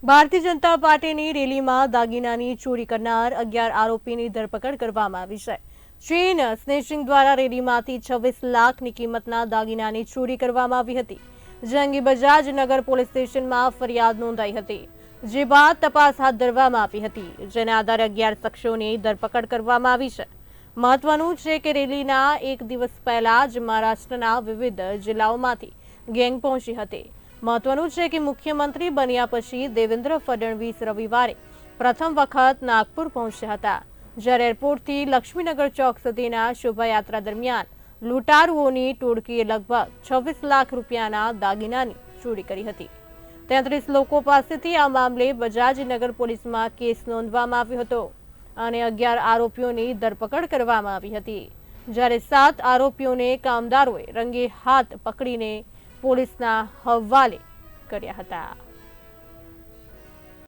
ભારતીય જનતા પાર્ટીની રેલીમાં દાગીનાની ચોરી કરનાર 11 આરોપીની ધરપકડ કરવામાં આવી છે। ચેઇન સ્નેચિંગ દ્વારા રેલીમાંથી 26 લાખની કિંમતના દાગીનાની ચોરી કરવામાં આવી હતી, જે અંગે બજાજ નગર પોલીસ સ્ટેશનમાં ફરિયાદ નોંધાઈ હતી, જે બાદ તપાસ હાથ ધરવામાં આવી હતી, જેના આધારે 11 શખ્સોની ધરપકડ કરવામાં આવી છે। મહત્વનું છે કે રેલીના એક દિવસ પહેલા જ મહારાષ્ટ્રના વિવિધ જિલ્લાઓમાંથી ગેંગ પહોંચી હતી। મહત્વનું છે કે મુખ્યમંત્રી બન્યા પછી દેવેન્દ્ર ફડણવીસ રવિવારે પ્રથમ વખત નાગપુર પહોંચ્યા હતા, જ્યારે એરપોર્ટથી લક્ષ્મીનગર ચોક સુધીના શોભાયાત્રા દરમિયાન લૂંટારુઓની ટોળકીએ લગભગ 26 લાખ રૂપિયાના દાગીનાની ચોરી કરી હતી। 33 લોકો પાસેથી આ મામલે બજાજ નગર પોલીસમાં કેસ નોંધવામાં આવ્યો હતો અને 11 આરોપીઓની ધરપકડ કરવામાં આવી હતી, જ્યારે 7 આરોપીઓને કામદારોએ રંગે હાથ પકડીને પોલીસના હવાલે કર્યા હતા।